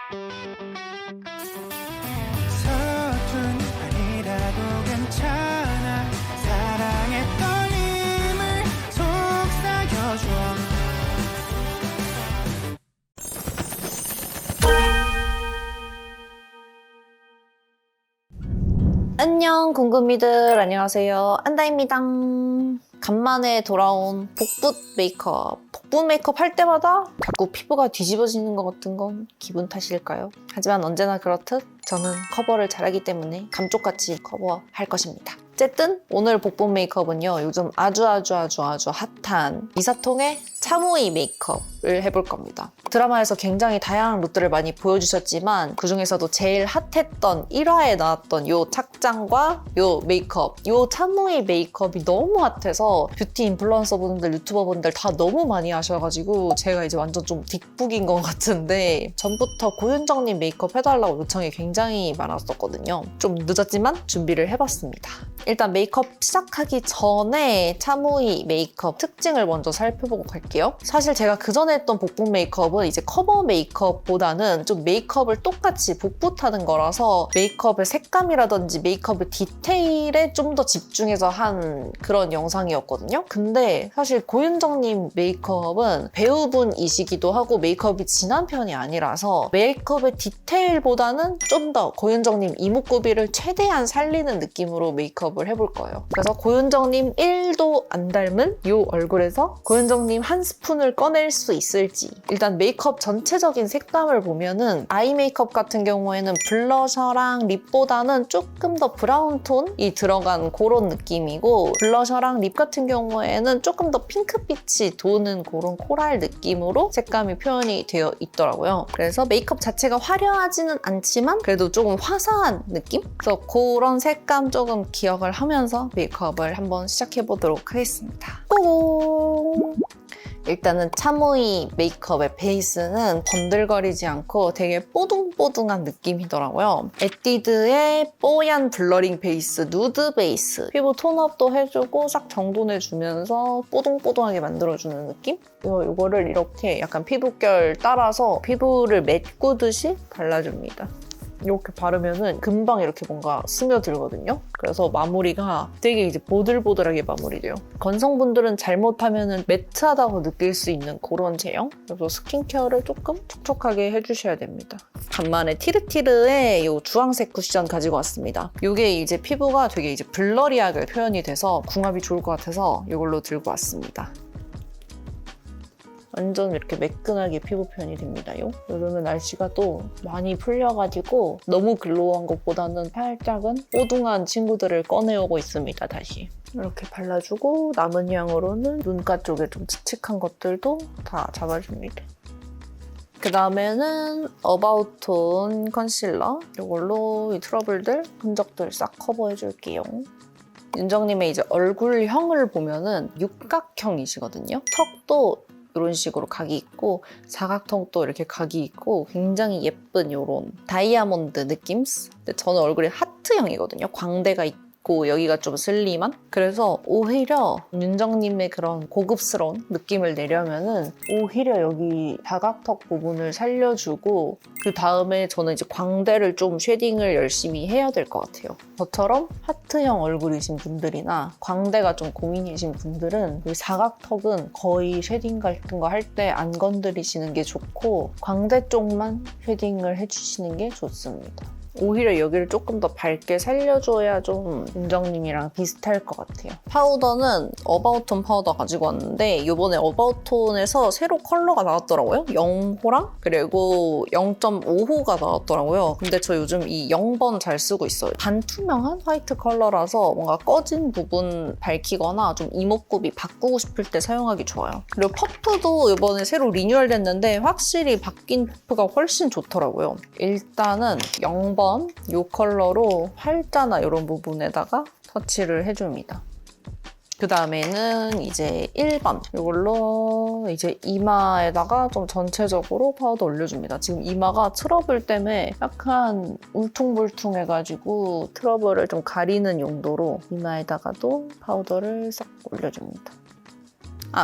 서툰 아니라도 괜찮아. 사랑의 떨림을 속삭여줘. 안녕 궁금이들, 안녕하세요, 안다입니다. 간만에 돌아온 복붙 메이크업. 복붙 메이크업 할 때마다 자꾸 피부가 뒤집어지는 것 같은 건 기분 탓일까요? 하지만 언제나 그렇듯 저는 커버를 잘하기 때문에 감쪽같이 커버할 것입니다. 어쨌든 오늘 복붙 메이크업은요, 요즘 아주 핫한 이사통의 차무이 메이크업을 해볼 겁니다. 드라마에서 굉장히 다양한 룩들을 많이 보여주셨지만 그 중에서도 제일 핫했던 1화에 나왔던 요 착장과 요 메이크업, 요 차무이 메이크업이 너무 핫해서 뷰티 인플루언서분들, 유튜버분들 다 너무 많이 하셔가지고 제가 이제 완전 좀 뒷북인 것 같은데, 전부터 고윤정님 메이크업 해달라고 요청이 굉장히 많았었거든요. 좀 늦었지만 준비를 해봤습니다. 일단 메이크업 시작하기 전에 차무이 메이크업 특징을 먼저 살펴보고 갈게요. 사실 제가 그전에 했던 복붙 메이크업은 이제 커버 메이크업보다는 좀 메이크업을 똑같이 복붙하는 거라서 메이크업의 색감이라든지 메이크업의 디테일에 좀 더 집중해서 한 그런 영상이었거든요. 근데 사실 고윤정님 메이크업은 배우분이시기도 하고 메이크업이 진한 편이 아니라서 메이크업의 디테일보다는 좀 더 고윤정님 이목구비를 최대한 살리는 느낌으로 메이크업을 해볼 거예요. 그래서 고윤정님 1도 안 닮은 이 얼굴에서 고윤정님 한 스푼을 꺼낼 수 있을지. 일단 메이크업 전체적인 색감을 보면은 아이 메이크업 같은 경우에는 블러셔랑 립보다는 조금 더 브라운 톤이 들어간 그런 느낌이고, 블러셔랑 립 같은 경우에는 조금 더 핑크빛이 도는 그런 코랄 느낌으로 색감이 표현이 되어 있더라고요. 그래서 메이크업 자체가 화려하지는 않지만 그래도 조금 화사한 느낌? 그래서 그런 색감 조금 기억을 하면서 메이크업을 한번 시작해보도록 하겠습니다. 뽀롱! 일단은 차무이 메이크업의 베이스는 번들거리지 않고 되게 뽀둥뽀둥한 느낌이더라고요. 에뛰드의 뽀얀 블러링 베이스, 누드 베이스. 피부 톤업도 해주고 싹 정돈해주면서 뽀둥뽀둥하게 만들어주는 느낌? 이거를 이렇게 약간 피부결 따라서 피부를 메꾸듯이 발라줍니다. 이렇게 바르면은 금방 이렇게 뭔가 스며들거든요. 그래서 마무리가 되게 이제 보들보들하게 마무리돼요. 건성분들은 잘못하면은 매트하다고 느낄 수 있는 그런 제형. 그래서 스킨케어를 조금 촉촉하게 해주셔야 됩니다. 간만에 티르티르의 이 주황색 쿠션 가지고 왔습니다. 이게 이제 피부가 되게 이제 블러리하게 표현이 돼서 궁합이 좋을 것 같아서 이걸로 들고 왔습니다. 완전 이렇게 매끈하게 피부 표현이 됩니다. 요즘은 날씨가 또 많이 풀려가지고 너무 글로우한 것보다는 살짝은 뽀둥한 친구들을 꺼내오고 있습니다, 다시. 이렇게 발라주고 남은 양으로는 눈가 쪽에 좀 칙칙한 것들도 다 잡아줍니다. 그 다음에는 어바웃톤 컨실러. 이걸로 이 트러블들, 흔적들 싹 커버해줄게요. 윤정님의 이제 얼굴형을 보면은 육각형이시거든요. 턱도 이런 식으로 각이 있고 사각턱도 이렇게 각이 있고 굉장히 예쁜 이런 다이아몬드 느낌? 근데 저는 얼굴이 하트형이거든요. 광대가 있고 여기가 좀 슬림한? 그래서 오히려 윤정님의 그런 고급스러운 느낌을 내려면은 오히려 여기 사각턱 부분을 살려주고 그 다음에 저는 이제 광대를 좀 쉐딩을 열심히 해야 될 것 같아요. 저처럼 하트형 얼굴이신 분들이나 광대가 좀 고민이신 분들은 이 사각턱은 거의 쉐딩 같은 거 할 때 안 건드리시는 게 좋고 광대 쪽만 쉐딩을 해주시는 게 좋습니다. 오히려 여기를 조금 더 밝게 살려줘야 좀 윤정님이랑 비슷할 것 같아요. 파우더는 어바웃톤 파우더 가지고 왔는데 이번에 어바웃톤에서 새로 컬러가 나왔더라고요. 0호랑 그리고 0.5호가 나왔더라고요. 근데 저 요즘 이 0번 잘 쓰고 있어요. 반투명한 화이트 컬러라서 뭔가 꺼진 부분 밝히거나 좀 이목구비 바꾸고 싶을 때 사용하기 좋아요. 그리고 퍼프도 이번에 새로 리뉴얼 됐는데 확실히 바뀐 퍼프가 훨씬 좋더라고요. 일단은 0번 이 컬러로 팔자나 이런 부분에다가 터치를 해줍니다. 그 다음에는 이제 1번 이걸로 이제 이마에다가 좀 전체적으로 파우더 올려줍니다. 지금 이마가 트러블 때문에 약간 울퉁불퉁해가지고 트러블을 좀 가리는 용도로 이마에다가도 파우더를 싹 올려줍니다.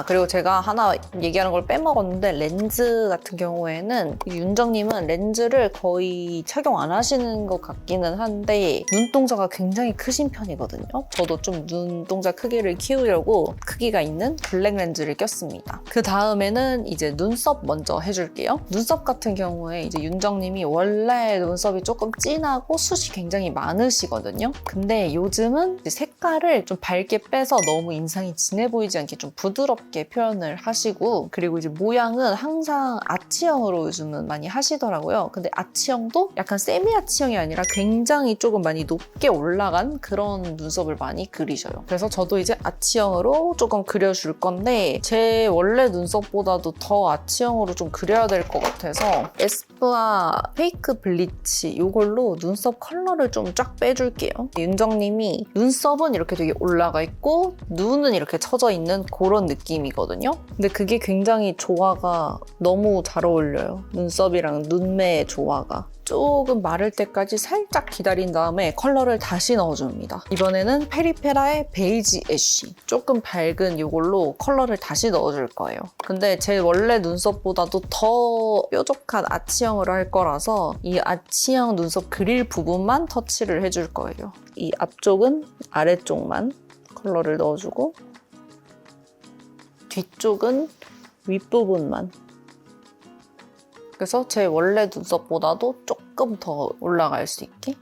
그리고 제가 하나 얘기하는 걸 빼먹었는데 렌즈 같은 경우에는 윤정님은 렌즈를 거의 착용 안 하시는 것 같기는 한데 눈동자가 굉장히 크신 편이거든요. 저도 좀 눈동자 크기를 키우려고 크기가 있는 블랙 렌즈를 꼈습니다. 그 다음에는 이제 눈썹 먼저 해줄게요. 눈썹 같은 경우에 이제 윤정님이 원래 눈썹이 조금 진하고 숱이 굉장히 많으시거든요. 근데 요즘은 이제 색깔을 좀 밝게 빼서 너무 인상이 진해 보이지 않게 좀 부드럽게 표현을 하시고, 그리고 이제 모양은 항상 아치형으로 요즘은 많이 하시더라고요. 근데 아치형도 약간 세미 아치형이 아니라 굉장히 조금 많이 높게 올라간 그런 눈썹을 많이 그리셔요. 그래서 저도 이제 아치형으로 조금 그려줄 건데 제 원래 눈썹보다도 더 아치형으로 좀 그려야 될 것 같아서 에스쁘아 페이크 블리치 이걸로 눈썹 컬러를 좀 쫙 빼줄게요. 윤정님이 눈썹은 이렇게 되게 올라가 있고 눈은 이렇게 처져 있는 그런 느낌이거든요. 근데 그게 굉장히 조화가 너무 잘 어울려요. 눈썹이랑 눈매의 조화가. 조금 마를 때까지 살짝 기다린 다음에 컬러를 다시 넣어줍니다. 이번에는 페리페라의 베이지 애쉬. 조금 밝은 이걸로 컬러를 다시 넣어줄 거예요. 근데 제 원래 눈썹보다도 더 뾰족한 아치형으로 할 거라서 이 아치형 눈썹 그릴 부분만 터치를 해줄 거예요. 이 앞쪽은 아래쪽만 컬러를 넣어주고 뒤쪽은 윗부분만. 그래서 제 원래 눈썹보다도 조금 더 올라갈 수 있게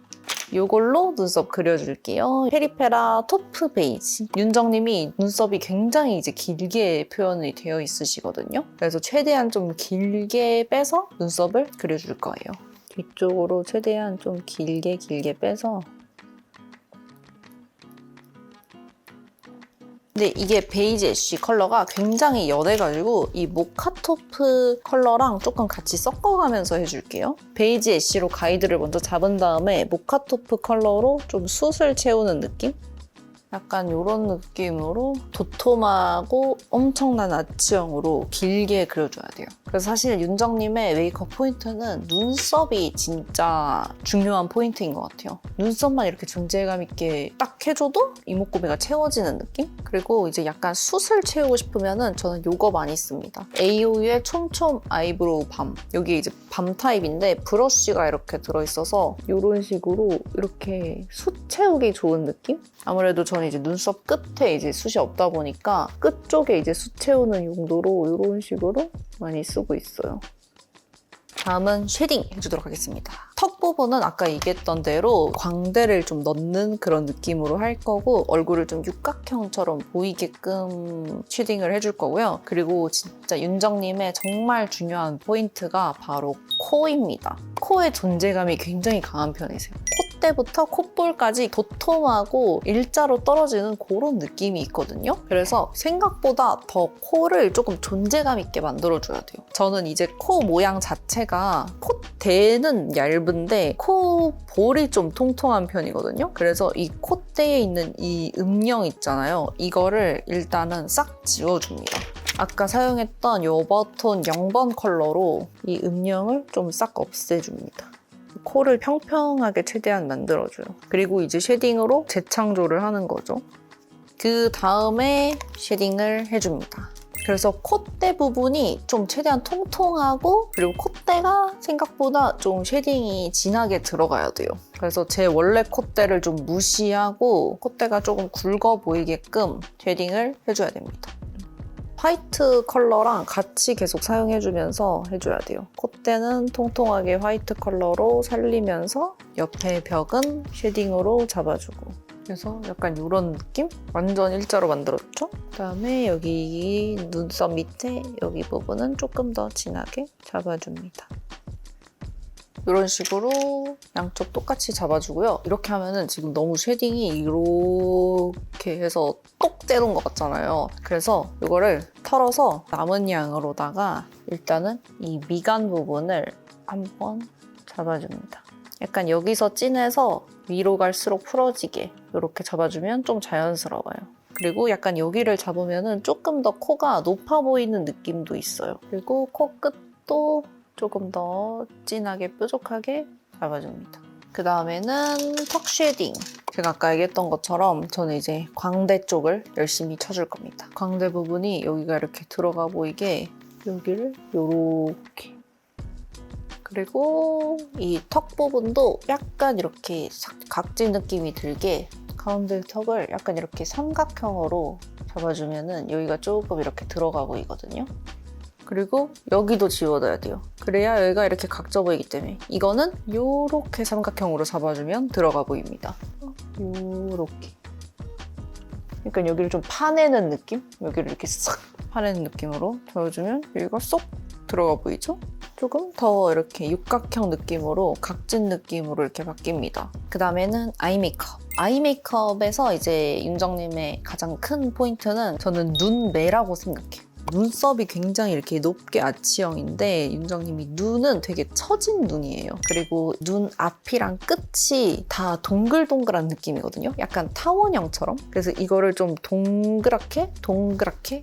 이걸로 눈썹 그려줄게요. 페리페라 토프 베이지. 윤정님이 눈썹이 굉장히 이제 길게 표현이 되어 있으시거든요. 그래서 최대한 좀 길게 빼서 눈썹을 그려줄 거예요. 뒤쪽으로 최대한 좀 길게 빼서. 근데 이게 베이지 애쉬 컬러가 굉장히 연해가지고 이 모카토프 컬러랑 조금 같이 섞어가면서 해줄게요. 베이지 애쉬로 가이드를 먼저 잡은 다음에 모카토프 컬러로 좀 숱을 채우는 느낌? 약간 이런 느낌으로 도톰하고 엄청난 아치형으로 길게 그려줘야 돼요. 그래서 사실 윤정님의 메이크업 포인트는 눈썹이 진짜 중요한 포인트인 것 같아요. 눈썹만 이렇게 존재감 있게 딱 해줘도 이목구비가 채워지는 느낌? 그리고 이제 약간 숱을 채우고 싶으면은 저는 이거 많이 씁니다. AOU의 촘촘 아이브로우 밤. 여기 이제 밤 타입인데 브러쉬가 이렇게 들어있어서 이런 식으로 이렇게 숱 채우기 좋은 느낌? 아무래도 저는 이제 눈썹 끝에 이제 숱이 없다 보니까 끝 쪽에 이제 숱 채우는 용도로 이런 식으로 많이 쓰고 있어요. 다음은 쉐딩 해주도록 하겠습니다. 턱 부분은 아까 얘기했던 대로 광대를 좀 넣는 그런 느낌으로 할 거고 얼굴을 좀 육각형처럼 보이게끔 쉐딩을 해줄 거고요. 그리고 진짜 윤정님의 정말 중요한 포인트가 바로 코입니다. 코의 존재감이 굉장히 강한 편이세요. 콧대부터 콧볼까지 도톰하고 일자로 떨어지는 그런 느낌이 있거든요. 그래서 생각보다 더 코를 조금 존재감 있게 만들어줘야 돼요. 저는 이제 코 모양 자체가 콧대는 얇은데 코볼이 좀 통통한 편이거든요. 그래서 이 콧대에 있는 이 음영 있잖아요. 이거를 일단은 싹 지워줍니다. 아까 사용했던 이 오버톤 0번 컬러로 이 음영을 좀 싹 없애줍니다. 코를 평평하게 최대한 만들어줘요. 그리고 이제 쉐딩으로 재창조를 하는 거죠. 그 다음에 쉐딩을 해줍니다. 그래서 콧대 부분이 좀 최대한 통통하고 그리고 콧대가 생각보다 좀 쉐딩이 진하게 들어가야 돼요. 그래서 제 원래 콧대를 좀 무시하고 콧대가 조금 굵어 보이게끔 쉐딩을 해줘야 됩니다. 화이트 컬러랑 같이 계속 사용해주면서 해줘야 돼요. 콧대는 통통하게 화이트 컬러로 살리면서 옆에 벽은 쉐딩으로 잡아주고. 그래서 약간 이런 느낌? 완전 일자로 만들었죠? 그다음에 여기 눈썹 밑에 여기 부분은 조금 더 진하게 잡아줍니다. 이런 식으로 양쪽 똑같이 잡아주고요. 이렇게 하면은 지금 너무 쉐딩이 이렇게 해서 똑 떼놓은 것 같잖아요. 그래서 이거를 털어서 남은 양으로다가 일단은 이 미간 부분을 한번 잡아줍니다. 약간 여기서 진해서 위로 갈수록 풀어지게 이렇게 잡아주면 좀 자연스러워요. 그리고 약간 여기를 잡으면은 조금 더 코가 높아 보이는 느낌도 있어요. 그리고 코끝도 조금 더 진하게 뾰족하게 잡아줍니다. 그 다음에는 턱 쉐딩. 제가 아까 얘기했던 것처럼 저는 이제 광대 쪽을 열심히 쳐줄 겁니다. 광대 부분이 여기가 이렇게 들어가 보이게 여기를 요렇게. 그리고 이 턱 부분도 약간 이렇게 각진 느낌이 들게 가운데 턱을 약간 이렇게 삼각형으로 잡아주면은 여기가 조금 이렇게 들어가 보이거든요. 그리고 여기도 지워둬야 돼요. 그래야 여기가 이렇게 각져 보이기 때문에 이거는 요렇게 삼각형으로 잡아주면 들어가 보입니다. 요렇게. 그러니까 여기를 좀 파내는 느낌? 여기를 이렇게 싹 파내는 느낌으로 잡아주면 여기가 쏙 들어가 보이죠? 조금 더 이렇게 육각형 느낌으로 각진 느낌으로 이렇게 바뀝니다. 그 다음에는 아이 메이크업. 아이 메이크업에서 이제 윤정님의 가장 큰 포인트는 저는 눈매라고 생각해요. 눈썹이 굉장히 이렇게 높게 아치형인데 윤정님이 눈은 되게 처진 눈이에요. 그리고 눈 앞이랑 끝이 다 동글동글한 느낌이거든요. 약간 타원형처럼. 그래서 이거를 좀 동그랗게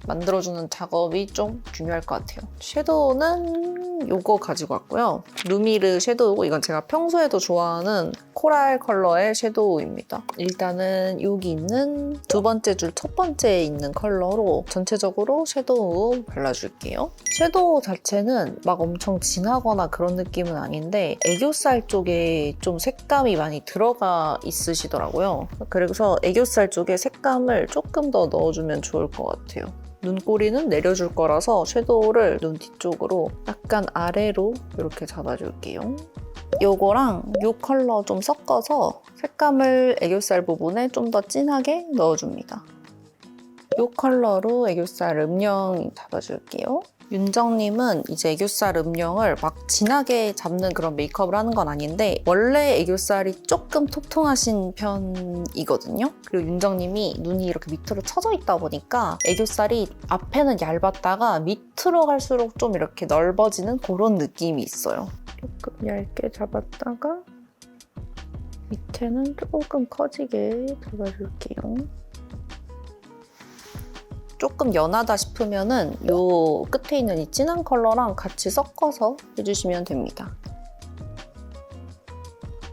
만들어주는 작업이 좀 중요할 것 같아요. 섀도우는 이거 가지고 왔고요. 루미르 섀도우고 이건 제가 평소에도 좋아하는 코랄 컬러의 섀도우입니다. 일단은 여기 있는 두 번째 줄 첫 번째에 있는 컬러로 전체적으로 섀도우 발라줄게요. 섀도우 자체는 막 엄청 진하거나 그런 느낌은 아닌데 애교살 쪽에 좀 색감이 많이 들어가 있으시더라고요. 그래서 애교살 쪽에 색감을 조금 더 넣어주면 좋을 것 같아요. 눈꼬리는 내려줄 거라서 섀도우를 눈 뒤쪽으로 약간 아래로 이렇게 잡아줄게요. 요거랑 요 컬러 좀 섞어서 색감을 애교살 부분에 좀 더 진하게 넣어줍니다. 이 컬러로 애교살 음영 잡아줄게요. 윤정님은 이제 애교살 음영을 막 진하게 잡는 그런 메이크업을 하는 건 아닌데 원래 애교살이 조금 통통하신 편이거든요. 그리고 윤정님이 눈이 이렇게 밑으로 처져 있다 보니까 애교살이 앞에는 얇았다가 밑으로 갈수록 좀 이렇게 넓어지는 그런 느낌이 있어요. 조금 얇게 잡았다가 밑에는 조금 커지게 잡아줄게요. 조금 연하다 싶으면은 요 끝에 있는 이 진한 컬러랑 같이 섞어서 해주시면 됩니다.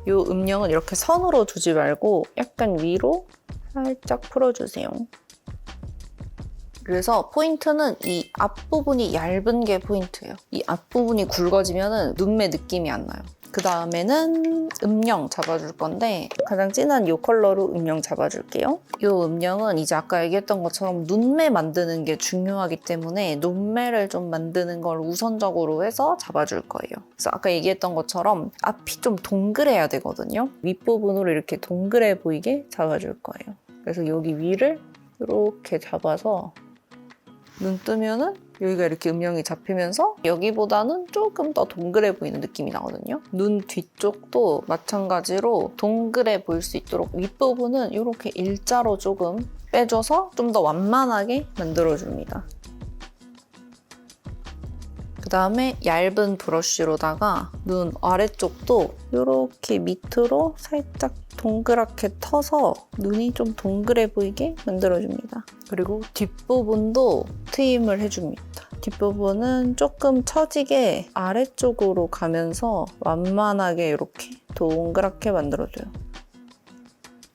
요 음영은 이렇게 선으로 두지 말고 약간 위로 살짝 풀어주세요. 그래서 포인트는 이 앞부분이 얇은 게 포인트예요. 이 앞부분이 굵어지면은 눈매 느낌이 안 나요. 그 다음에는 음영 잡아줄 건데 가장 진한 이 컬러로 음영 잡아줄게요. 이 음영은 이제 아까 얘기했던 것처럼 눈매 만드는 게 중요하기 때문에 눈매를 좀 만드는 걸 우선적으로 해서 잡아줄 거예요. 그래서 아까 얘기했던 것처럼 앞이 좀 동그래야 되거든요. 윗부분으로 이렇게 동그래 보이게 잡아줄 거예요. 그래서 여기 위를 이렇게 잡아서 눈 뜨면은 여기가 이렇게 음영이 잡히면서 여기보다는 조금 더 동그래 보이는 느낌이 나거든요. 눈 뒤쪽도 마찬가지로 동그래 보일 수 있도록 윗부분은 이렇게 일자로 조금 빼줘서 좀 더 완만하게 만들어줍니다. 그 다음에 얇은 브러쉬로다가 눈 아래쪽도 이렇게 밑으로 살짝 동그랗게 터서 눈이 좀 동그래 보이게 만들어줍니다. 그리고 뒷부분도 트임을 해줍니다. 뒷부분은 조금 처지게 아래쪽으로 가면서 완만하게 이렇게 동그랗게 만들어줘요.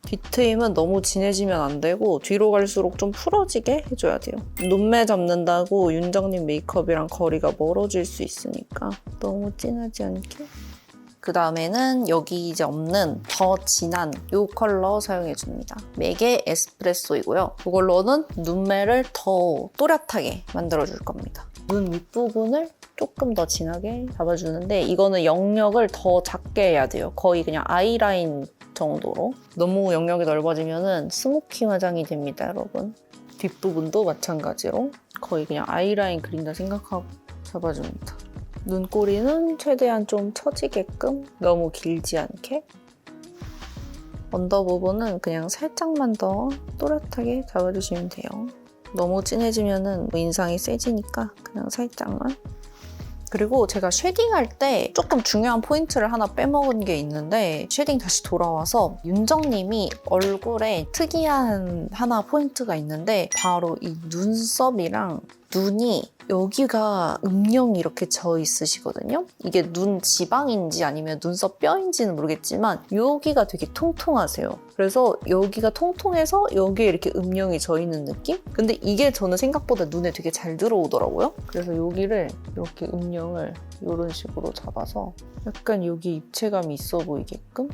뒷트임은 너무 진해지면 안 되고 뒤로 갈수록 좀 풀어지게 해줘야 돼요. 눈매 잡는다고 윤정님 메이크업이랑 거리가 멀어질 수 있으니까 너무 진하지 않게. 그 다음에는 여기 이제 없는 더 진한 이 컬러 사용해줍니다. 맥의 에스프레소이고요. 이걸로는 눈매를 더 또렷하게 만들어줄 겁니다. 눈 윗부분을 조금 더 진하게 잡아주는데 이거는 영역을 더 작게 해야 돼요. 거의 그냥 아이라인 정도로. 너무 영역이 넓어지면 스모키 화장이 됩니다, 여러분. 뒷부분도 마찬가지로 거의 그냥 아이라인 그린다 생각하고 잡아줍니다. 눈꼬리는 최대한 좀 처지게끔 너무 길지 않게. 언더 부분은 그냥 살짝만 더 또렷하게 잡아주시면 돼요. 너무 진해지면 인상이 세지니까 그냥 살짝만. 그리고 제가 쉐딩할 때 조금 중요한 포인트를 하나 빼먹은 게 있는데 쉐딩 다시 돌아와서 윤정님이 얼굴에 특이한 하나 포인트가 있는데 바로 이 눈썹이랑 눈이 여기가 음영이 이렇게 져 있으시거든요. 이게 눈 지방인지 아니면 눈썹 뼈인지는 모르겠지만 여기가 되게 통통하세요. 그래서 여기가 통통해서 여기에 이렇게 음영이 져 있는 느낌? 근데 이게 저는 생각보다 눈에 되게 잘 들어오더라고요. 그래서 여기를 이렇게 음영을 이런 식으로 잡아서 약간 여기 입체감이 있어 보이게끔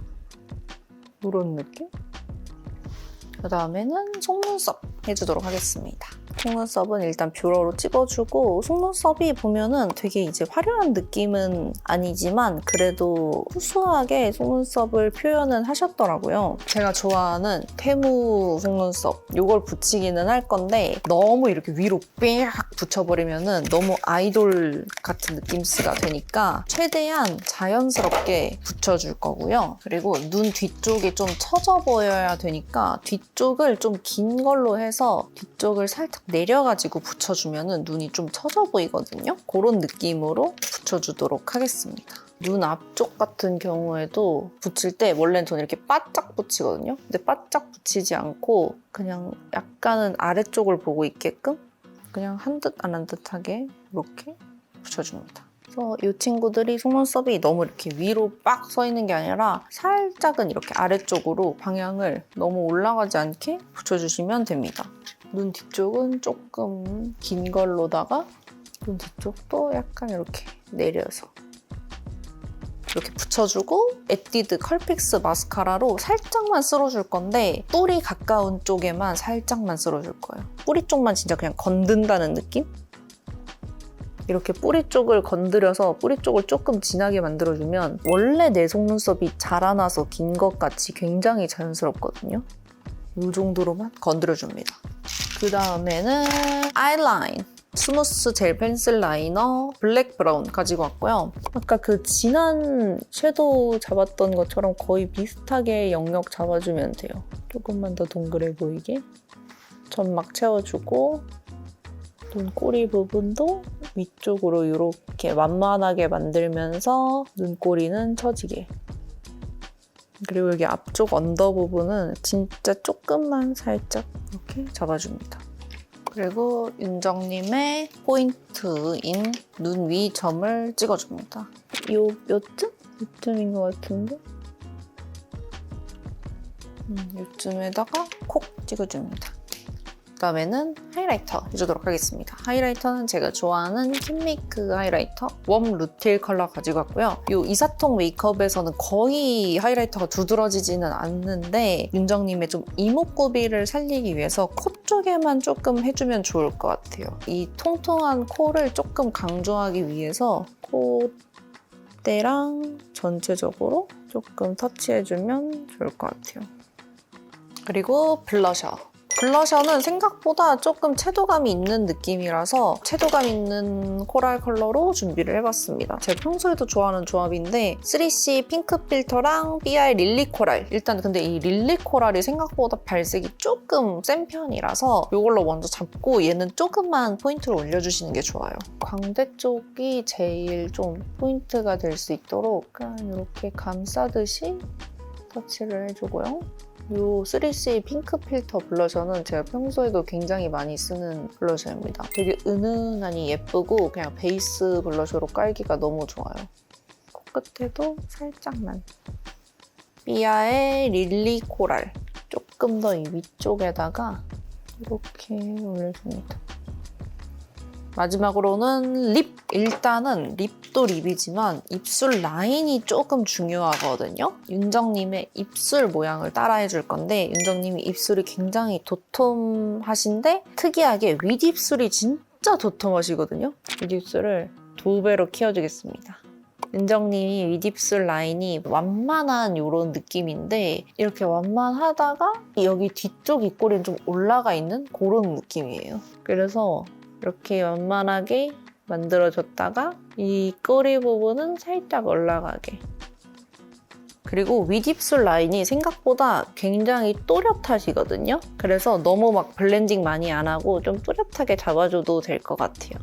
이런 느낌? 그 다음에는 속눈썹 해주도록 하겠습니다. 속눈썹은 일단 뷰러로 찍어주고 속눈썹이 보면은 되게 이제 화려한 느낌은 아니지만 그래도 후수하게 속눈썹을 표현은 하셨더라고요. 제가 좋아하는 테무 속눈썹 이걸 붙이기는 할 건데 너무 이렇게 위로 빽 붙여버리면은 너무 아이돌 같은 느낌스가 되니까 최대한 자연스럽게 붙여줄 거고요. 그리고 눈 뒤쪽이 좀 처져 보여야 되니까 뒤쪽을 좀 긴 걸로 해서 뒤쪽을 살짝 내려가지고 붙여주면 눈이 좀 처져 보이거든요. 그런 느낌으로 붙여주도록 하겠습니다. 눈 앞쪽 같은 경우에도 붙일 때 원래는 저는 이렇게 바짝 붙이거든요. 근데 바짝 붙이지 않고 그냥 약간은 아래쪽을 보고 있게끔 그냥 한 듯 안 한 듯하게 이렇게 붙여줍니다. 그래서 이 친구들이 속눈썹이 너무 이렇게 위로 빡 서 있는 게 아니라 살짝은 이렇게 아래쪽으로 방향을 너무 올라가지 않게 붙여주시면 됩니다. 눈 뒤쪽은 조금 긴 걸로다가 눈 뒤쪽도 약간 이렇게 내려서 이렇게 붙여주고 에뛰드 컬픽스 마스카라로 살짝만 쓸어줄 건데 뿌리 가까운 쪽에만 살짝만 쓸어줄 거예요. 뿌리 쪽만 진짜 그냥 건든다는 느낌? 이렇게 뿌리 쪽을 건드려서 뿌리 쪽을 조금 진하게 만들어주면 원래 내 속눈썹이 자라나서 긴 것 같이 굉장히 자연스럽거든요. 이 정도로만 건드려줍니다. 그 다음에는 아이라인. 스무스 젤 펜슬 라이너 블랙 브라운 가지고 왔고요. 아까 그 진한 섀도우 잡았던 것처럼 거의 비슷하게 영역 잡아주면 돼요. 조금만 더 동그래 보이게. 점막 채워주고 눈꼬리 부분도 위쪽으로 이렇게 완만하게 만들면서 눈꼬리는 처지게. 그리고 여기 앞쪽 언더 부분은 진짜 조금만 살짝 이렇게 잡아줍니다. 그리고 윤정님의 포인트인 눈 위 점을 찍어줍니다. 요쯤? 요쯤인 것 같은데? 요쯤에다가 콕 찍어줍니다. 그다음에는 하이라이터 해주도록 하겠습니다. 하이라이터는 제가 좋아하는 킴메이크 하이라이터 웜 루틸 컬러 가지고 왔고요. 이 이사통 메이크업에서는 거의 하이라이터가 두드러지지는 않는데 윤정님의 좀 이목구비를 살리기 위해서 코 쪽에만 조금 해주면 좋을 것 같아요. 이 통통한 코를 조금 강조하기 위해서 콧대랑 전체적으로 조금 터치해주면 좋을 것 같아요. 그리고 블러셔. 블러셔는 생각보다 조금 채도감이 있는 느낌이라서 채도감 있는 코랄 컬러로 준비를 해봤습니다. 제가 평소에도 좋아하는 조합인데 3C 핑크 필터랑 BI 릴리 코랄. 일단 근데 이 릴리 코랄이 생각보다 발색이 조금 센 편이라서 이걸로 먼저 잡고 얘는 조금만 포인트를 올려주시는 게 좋아요. 광대 쪽이 제일 좀 포인트가 될 수 있도록 약간 이렇게 감싸듯이 터치를 해주고요. 이 3C 핑크 필터 블러셔는 제가 평소에도 굉장히 많이 쓰는 블러셔입니다. 되게 은은하니 예쁘고 그냥 베이스 블러셔로 깔기가 너무 좋아요. 코끝에도 살짝만. 삐아의 릴리 코랄. 조금 더 이 위쪽에다가 이렇게 올려줍니다. 마지막으로는 립! 일단은 립도 립이지만 입술 라인이 조금 중요하거든요. 윤정님의 입술 모양을 따라해줄 건데 윤정님이 입술이 굉장히 도톰하신데 특이하게 윗입술이 진짜 도톰하시거든요. 윗입술을 2배로 키워주겠습니다. 윤정님이 윗입술 라인이 완만한 이런 느낌인데 이렇게 완만하다가 여기 뒤쪽 입꼬리는 좀 올라가 있는 그런 느낌이에요. 그래서 이렇게 완만하게 만들어줬다가 이 꼬리 부분은 살짝 올라가게. 그리고 윗입술 라인이 생각보다 굉장히 또렷하시거든요. 그래서 너무 막 블렌딩 많이 안 하고 좀 또렷하게 잡아줘도 될 것 같아요.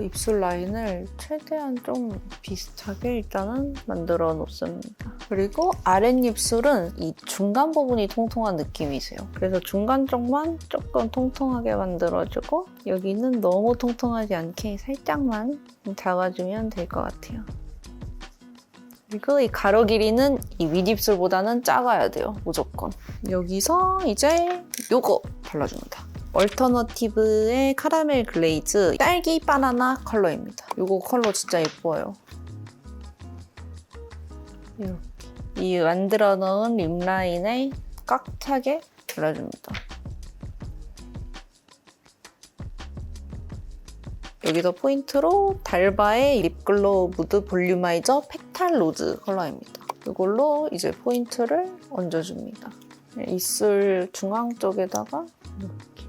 입술 라인을 최대한 좀 비슷하게 일단은 만들어 놓습니다. 그리고 아랫입술은 이 중간 부분이 통통한 느낌이세요. 그래서 중간 쪽만 조금 통통하게 만들어주고 여기는 너무 통통하지 않게 살짝만 잡아주면 될 것 같아요. 그리고 이 가로 길이는 이 윗입술보다는 작아야 돼요. 무조건. 여기서 이제 요거 발라줍니다. 얼터너티브의 카라멜 글레이즈 딸기 바나나 컬러입니다. 요거 컬러 진짜 예뻐요. 이렇게. 이 만들어 놓은 립 라인에 꽉 차게 발라줍니다. 여기서 포인트로 달바의 립글로우 무드 볼륨아이저 페탈 로즈 컬러입니다. 이걸로 이제 포인트를 얹어줍니다. 입술 중앙 쪽에다가 이렇게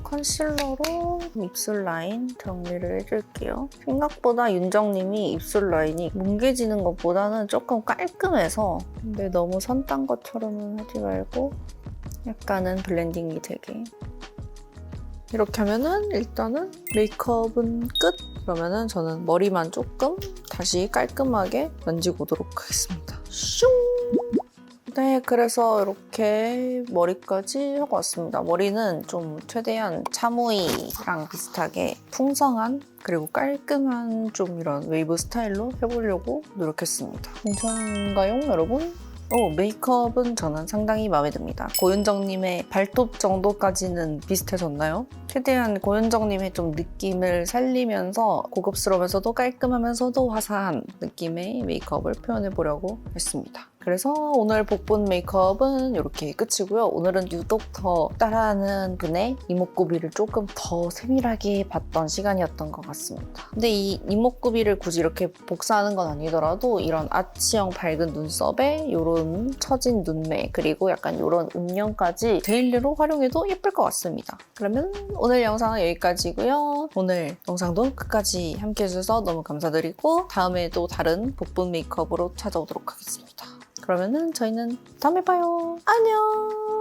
컨실러로 입술 라인 정리를 해줄게요. 생각보다 윤정님이 입술 라인이 뭉개지는 것보다는 조금 깔끔해서 근데 너무 선 딴 것처럼은 하지 말고 약간은 블렌딩이 되게 이렇게 하면은 일단은 메이크업은 끝! 그러면은 저는 머리만 조금 다시 깔끔하게 만지고 오도록 하겠습니다. 슝! 네, 그래서 이렇게 머리까지 하고 왔습니다. 머리는 좀 최대한 차무이랑 비슷하게 풍성한 그리고 깔끔한 좀 이런 웨이브 스타일로 해보려고 노력했습니다. 괜찮은가요, 여러분? 메이크업은 저는 상당히 마음에 듭니다. 고윤정님의 발톱 정도까지는 비슷해졌나요? 최대한 고윤정님의 좀 느낌을 살리면서 고급스러우면서도 깔끔하면서도 화사한 느낌의 메이크업을 표현해보려고 했습니다. 그래서 오늘 복분 메이크업은 이렇게 끝이고요. 오늘은 유독 더 따라하는 분의 이목구비를 조금 더 세밀하게 봤던 시간이었던 것 같습니다. 근데 이 이목구비를 굳이 이렇게 복사하는 건 아니더라도 이런 아치형 밝은 눈썹에 이런 처진 눈매 그리고 약간 이런 음영까지 데일리로 활용해도 예쁠 것 같습니다. 그러면 오늘 영상은 여기까지고요. 오늘 영상도 끝까지 함께 해주셔서 너무 감사드리고 다음에 또 다른 복분 메이크업으로 찾아오도록 하겠습니다. 그러면은 저희는 다음에 봐요. 안녕!